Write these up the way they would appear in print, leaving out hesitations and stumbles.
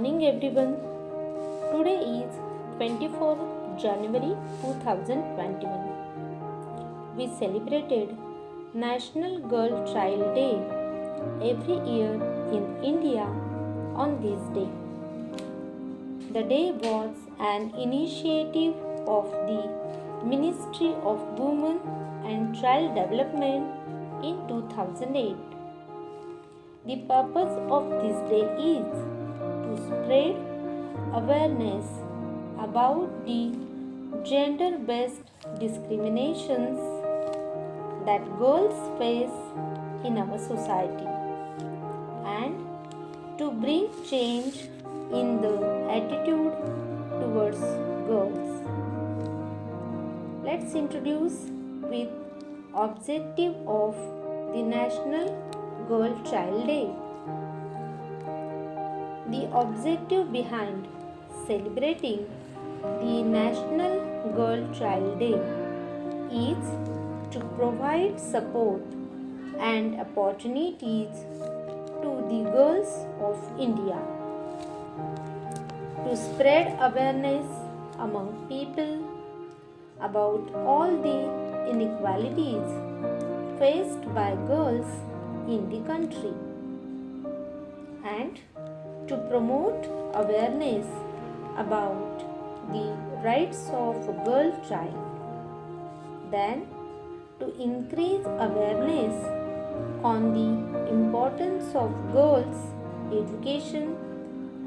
morning everyone. Today is 24th January 2021. We celebrated National Girl Child Day every year in India on this day. The day was an initiative of the Ministry of Women and Child Development in 2008. The purpose of this day is to spread awareness about the gender-based discriminations that girls face in our society and to bring change in the attitude towards girls. Let's introduce with objective of the National Girl Child Day. The objective behind celebrating the National Girl Child Day is to provide support and opportunities to the girls of India, to spread awareness among people about all the inequalities faced by girls in the country, and to promote awareness about the rights of a girl child, then to increase awareness on the importance of girls' education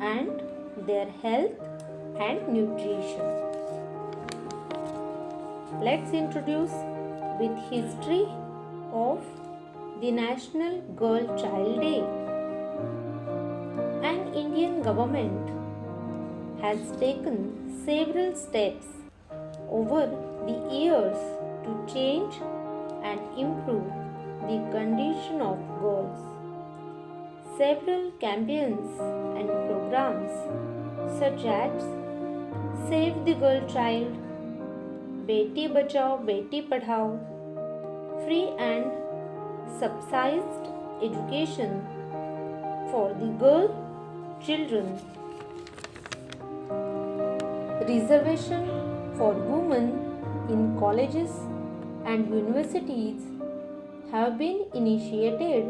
and their health and nutrition. Let's introduce with history of the National Girl Child Day. An Indian government has taken several steps over the years to change and improve the condition of girls. Several campaigns and programs such as Save the Girl Child, Beti Bachao Beti Padhao, free and subsidized education for the girl children, reservation for women in colleges and universities have been initiated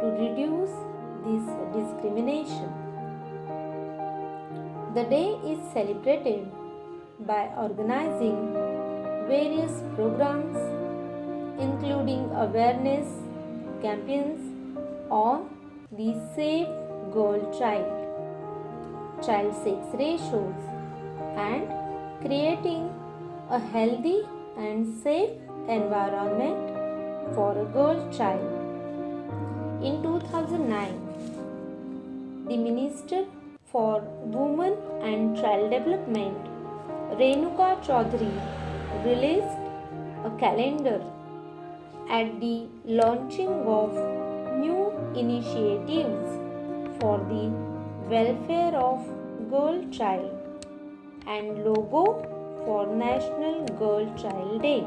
to reduce this discrimination. The day is celebrated by organizing various programs including awareness campaigns on the Safe Girl Child sex ratios, and creating a healthy and safe environment for a girl child. In 2009, the Minister for Women and Child Development, Renuka Chaudhary, released a calendar at the launching of new initiatives for the welfare of girl child and logo for National Girl Child Day.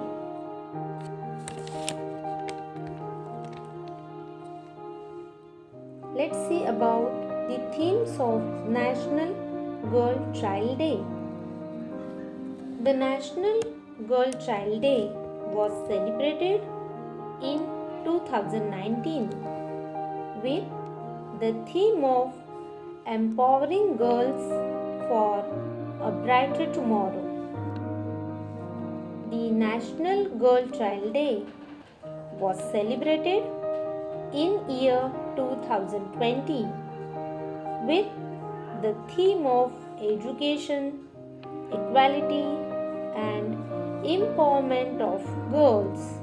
Let's see about the themes of National Girl Child Day. The National Girl Child Day was celebrated in 2019 with the theme of empowering girls for a brighter tomorrow. The National Girl Child Day was celebrated in year 2020 with the theme of education, equality and empowerment of girls,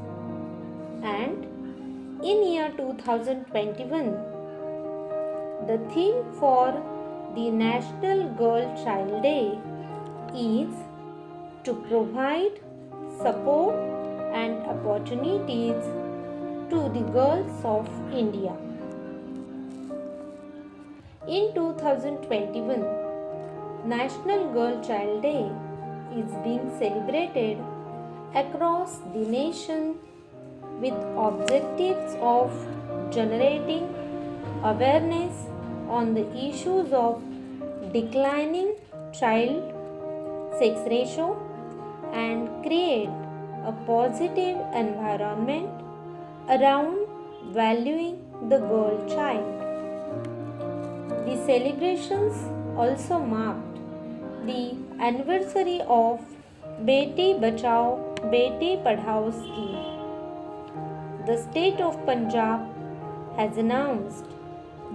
and in year 2021 the theme for the National Girl Child Day is to provide support and opportunities to the girls of India. In 2021, National Girl Child Day is being celebrated across the nation with objectives of generating awareness on the issues of declining child sex ratio and create a positive environment around valuing the girl child. The celebrations also marked the anniversary of Beti Bachao Beti Padhao scheme. The state of Punjab has announced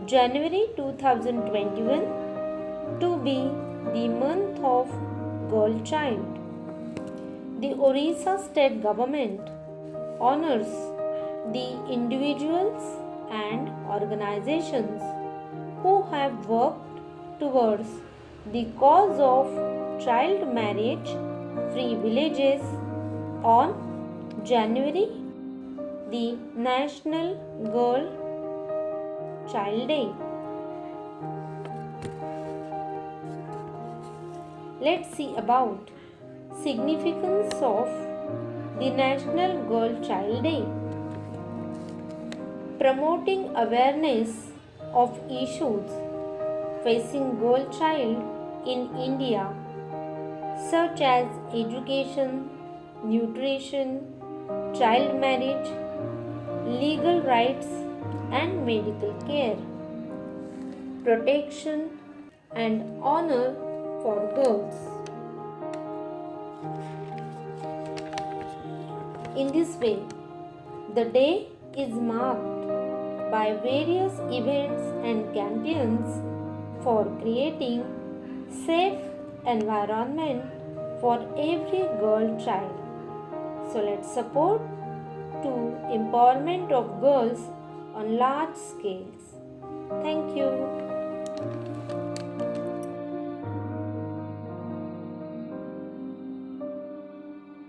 January 2021 to be the month of girl child. The Orissa state government honors the individuals and organizations who have worked towards the cause of child marriage free villages on January, the National Girl Child Day. Let's see about significance of the National Girl Child Day. Promoting awareness of issues facing girl child in India such as education, nutrition, child marriage, legal rights and medical care, protection and honor for girls. In this way, the day is marked by various events and campaigns for creating safe environment for every girl child. So let's support to empowerment of girls on large scales. Thank you.